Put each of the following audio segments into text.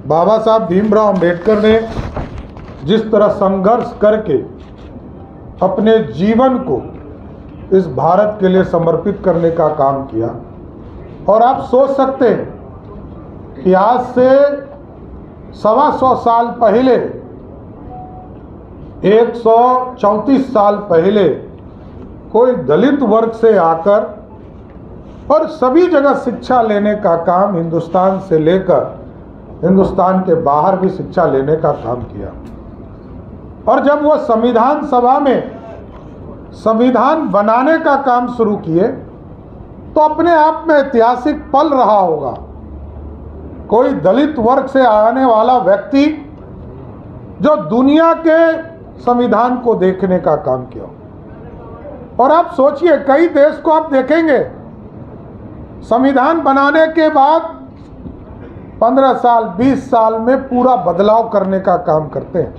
बाबा साहब भीमराव अंबेडकर ने जिस तरह संघर्ष करके अपने जीवन को इस भारत के लिए समर्पित करने का काम किया, और आप सोच सकते हैं कि आज से 125 साल पहले, 134 साल पहले कोई दलित वर्ग से आकर और सभी जगह शिक्षा लेने का काम, हिंदुस्तान से लेकर हिंदुस्तान के बाहर भी शिक्षा लेने का काम किया। और जब वो संविधान सभा में संविधान बनाने का काम शुरू किए तो अपने आप में ऐतिहासिक पल रहा होगा। कोई दलित वर्ग से आने वाला व्यक्ति जो दुनिया के संविधान को देखने का काम किया। और आप सोचिए, कई देश को आप देखेंगे संविधान बनाने के बाद 15 साल 20 साल में पूरा बदलाव करने का काम करते हैं,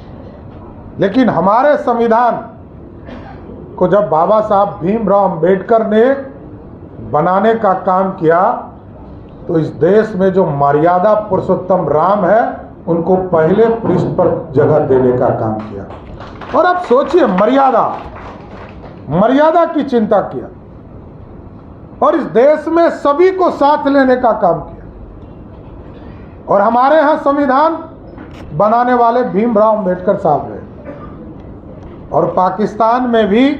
लेकिन हमारे संविधान को जब बाबा साहब भीमराव अंबेडकर ने बनाने का काम किया तो इस देश में जो मर्यादा पुरुषोत्तम राम है उनको पहले पृष्ठ पर जगह देने का काम किया। और अब सोचिए, मर्यादा की चिंता किया और इस देश में सभी को साथ लेने का काम किया। और हमारे यहाँ संविधान बनाने वाले भीमराव अंबेडकर साहब रहे। और पाकिस्तान में भी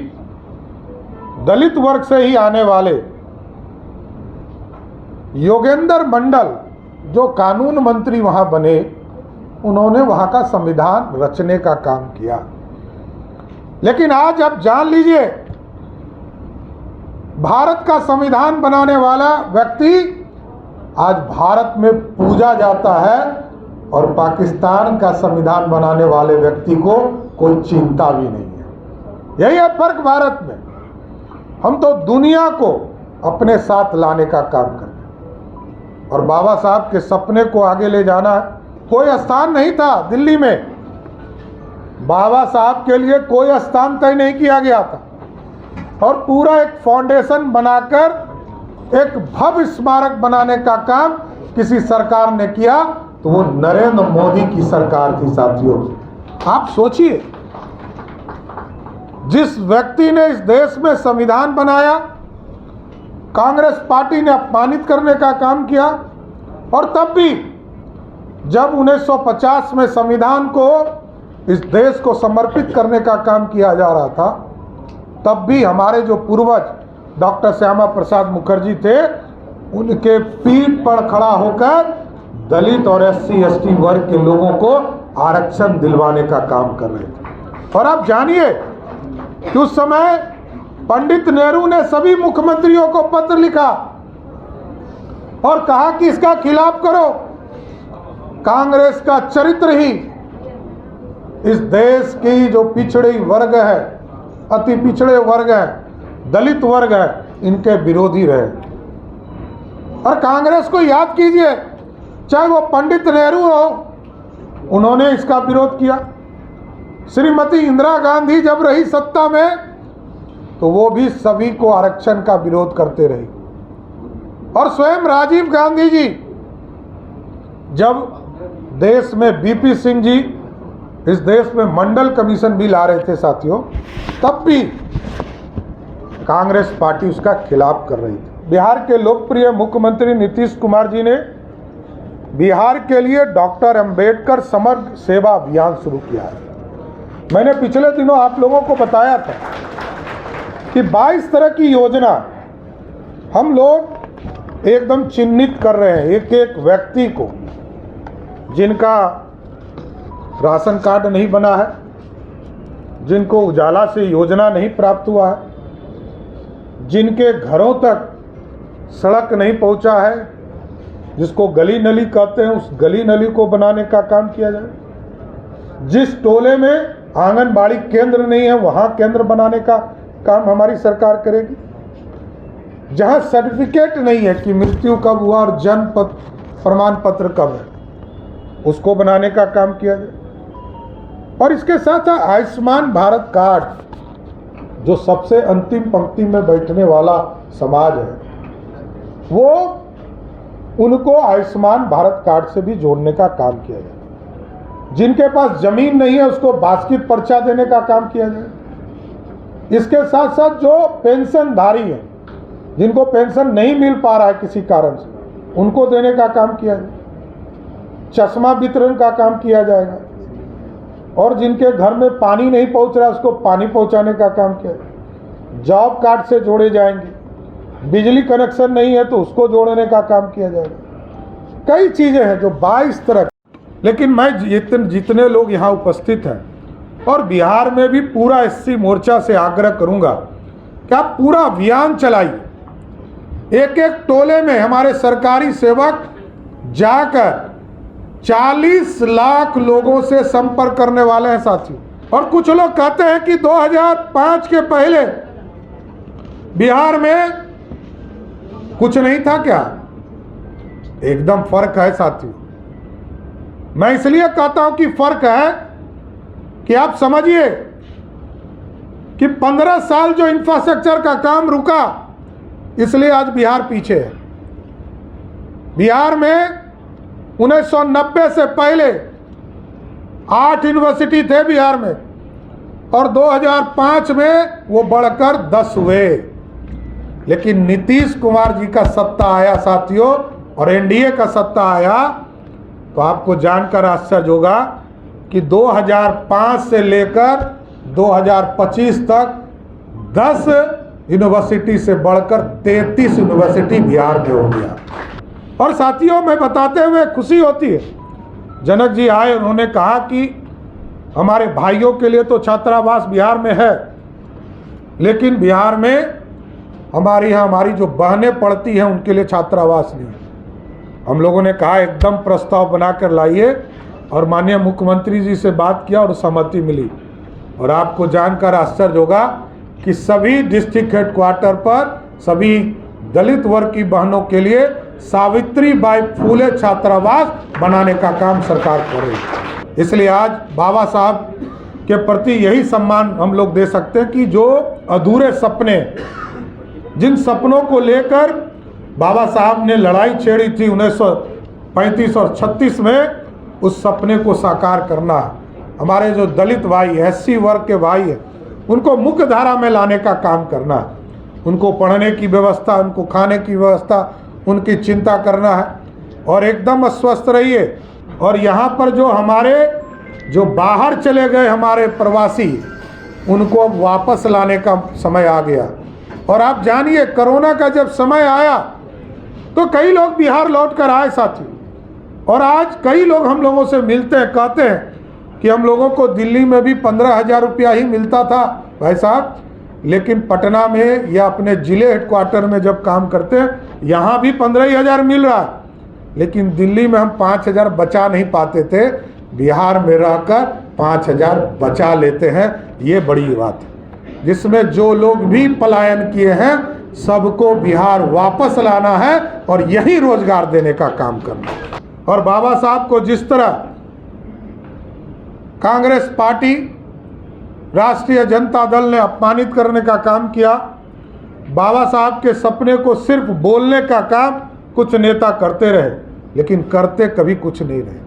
दलित वर्ग से ही आने वाले योगेंद्र मंडल जो कानून मंत्री वहां बने, उन्होंने वहां का संविधान रचने का काम किया। लेकिन आज आप जान लीजिए, भारत का संविधान बनाने वाला व्यक्ति आज भारत में पूजा जाता है और पाकिस्तान का संविधान बनाने वाले व्यक्ति को कोई चिंता भी नहीं है। यही है फर्क भारत में। हम तो दुनिया को अपने साथ लाने का काम करते हैं और बाबा साहब के सपने को आगे ले जाना है। कोई स्थान नहीं था दिल्ली में, बाबा साहब के लिए कोई स्थान तय नहीं किया गया था और पूरा एक फाउंडेशन बनाकर एक भव्य स्मारक बनाने का काम किसी सरकार ने किया तो वो नरेंद्र मोदी की सरकार थी। साथियों, आप सोचिए, जिस व्यक्ति ने इस देश में संविधान बनाया, कांग्रेस पार्टी ने अपमानित करने का काम किया। और तब भी जब 1950 में संविधान को इस देश को समर्पित करने का काम किया जा रहा था, तब भी हमारे जो पूर्वज डॉक्टर श्यामा प्रसाद मुखर्जी थे, उनके पीठ पर खड़ा होकर दलित और SC/ST वर्ग के लोगों को आरक्षण दिलवाने का काम कर रहे थे। और आप जानिए कि उस समय पंडित नेहरू ने सभी मुख्यमंत्रियों को पत्र लिखा और कहा कि इसका खिलाफ करो। कांग्रेस का चरित्र ही इस देश की जो पिछड़े वर्ग है, अति पिछड़े वर्ग है, दलित वर्ग है, इनके विरोधी रहे। और कांग्रेस को याद कीजिए, चाहे वो पंडित नेहरू हो, उन्होंने इसका विरोध किया। श्रीमती इंदिरा गांधी जब रही सत्ता में तो वो भी सभी को आरक्षण का विरोध करते रही। और स्वयं राजीव गांधी जी जब देश में BP सिंह जी इस देश में मंडल कमीशन भी ला रहे थे साथियों, तब भी कांग्रेस पार्टी उसका खिलाफ कर रही थी। बिहार के लोकप्रिय मुख्यमंत्री नीतीश कुमार जी ने बिहार के लिए डॉक्टर अंबेडकर समग्र सेवा अभियान शुरू किया है। मैंने पिछले दिनों आप लोगों को बताया था कि 22 तरह की योजना हम लोग एकदम चिन्हित कर रहे हैं, एक एक व्यक्ति को जिनका राशन कार्ड नहीं बना है, जिनको उजाला से योजना नहीं प्राप्त हुआ है, जिनके घरों तक सड़क नहीं पहुंचा है, जिसको गली नली कहते हैं, उस गली नली को बनाने का काम किया जाए। जिस टोले में आंगनबाड़ी केंद्र नहीं है, वहां केंद्र बनाने का काम हमारी सरकार करेगी। जहां सर्टिफिकेट नहीं है कि मृत्यु कब हुआ और जन्म प्रमाण पत्र कब है, उसको बनाने का काम किया जाए। और इसके साथ आयुष्मान भारत कार्ड, जो सबसे अंतिम पंक्ति में बैठने वाला समाज है, वो उनको आयुष्मान भारत कार्ड से भी जोड़ने का काम किया जाए। जिनके पास जमीन नहीं है उसको बास्केट पर्चा देने का काम किया जाए। इसके साथ साथ जो पेंशनधारी है, जिनको पेंशन नहीं मिल पा रहा है किसी कारण से, उनको देने का काम किया जाए। चश्मा वितरण का काम किया जाएगा और जिनके घर में पानी नहीं पहुंच रहा उसको पानी पहुंचाने का काम किया जाएगा। जॉब कार्ड से जोड़े जाएंगे। बिजली कनेक्शन नहीं है तो उसको जोड़ने का काम किया जाएगा। कई चीज़ें हैं जो 22 तरह। लेकिन मैं जितने लोग यहाँ उपस्थित हैं और बिहार में भी पूरा एससी मोर्चा से आग्रह करूँगा कि आप पूरा अभियान चलाइए। एक एक टोले में हमारे सरकारी सेवक जाकर 40 लाख लोगों से संपर्क करने वाले हैं साथियों। और कुछ लोग कहते हैं कि 2005 के पहले बिहार में कुछ नहीं था क्या? एकदम फर्क है साथियों। मैं इसलिए कहता हूं कि फर्क है कि आप समझिए कि 15 साल जो इंफ्रास्ट्रक्चर का काम रुका, इसलिए आज बिहार पीछे है। बिहार में 1990 से पहले 8 यूनिवर्सिटी थे बिहार में और 2005 में वो बढ़कर 10 हुए। लेकिन नीतीश कुमार जी का सत्ता आया साथियों और एनडीए का सत्ता आया तो आपको जानकर आश्चर्य होगा कि 2005 से लेकर 2025 तक 10 यूनिवर्सिटी से बढ़कर 33 यूनिवर्सिटी बिहार में हो गया। और साथियों में बताते हुए खुशी होती है, जनक जी आए, उन्होंने कहा कि हमारे भाइयों के लिए तो छात्रावास बिहार में है, लेकिन बिहार में हमारी जो बहनें पढ़ती हैं उनके लिए छात्रावास नहीं है। हम लोगों ने कहा एकदम प्रस्ताव बनाकर लाइए और माननीय मुख्यमंत्री जी से बात किया और सहमति मिली। और आपको जानकर आश्चर्य होगा कि सभी डिस्ट्रिक्ट हेडक्वार्टर पर सभी दलित वर्ग की बहनों के लिए सावित्रीबाई फूले छात्रावास बनाने का काम सरकार कर रही है। इसलिए आज बाबा साहब के प्रति यही सम्मान हम लोग दे सकते हैं कि जो अधूरे सपने, जिन सपनों को लेकर बाबा साहब ने लड़ाई छेड़ी थी 1935 और 36 में, उस सपने को साकार करना। हमारे जो दलित भाई, एससी वर्ग के भाई हैं, उनको मुख्य धारा में लाने का काम करना। उनको पढ़ने की व्यवस्था, उनको खाने की व्यवस्था, उनकी चिंता करना है। और एकदम स्वस्थ रहिए। और यहाँ पर जो बाहर चले गए हमारे प्रवासी, उनको अब वापस लाने का समय आ गया। और आप जानिए कोरोना का जब समय आया तो कई लोग बिहार लौट कर आए साथियों। और आज कई लोग हम लोगों से मिलते हैं, कहते हैं कि हम लोगों को दिल्ली में भी 15,000 रुपया ही मिलता था भाई साहब, लेकिन पटना में या अपने जिले हेडक्वार्टर में जब काम करते हैं यहाँ भी 15,000 मिल रहा है, लेकिन दिल्ली में हम 5,000 बचा नहीं पाते थे। बिहार में रहकर 5,000 बचा लेते हैं। ये बड़ी बात है, जिसमें जो लोग भी पलायन किए हैं सबको बिहार वापस लाना है और यही रोजगार देने का काम करना है। और बाबा साहब को जिस तरह कांग्रेस पार्टी, राष्ट्रीय जनता दल ने अपमानित करने का काम किया, बाबा साहब के सपने को सिर्फ बोलने का काम कुछ नेता करते रहे, लेकिन करते कभी कुछ नहीं रहे।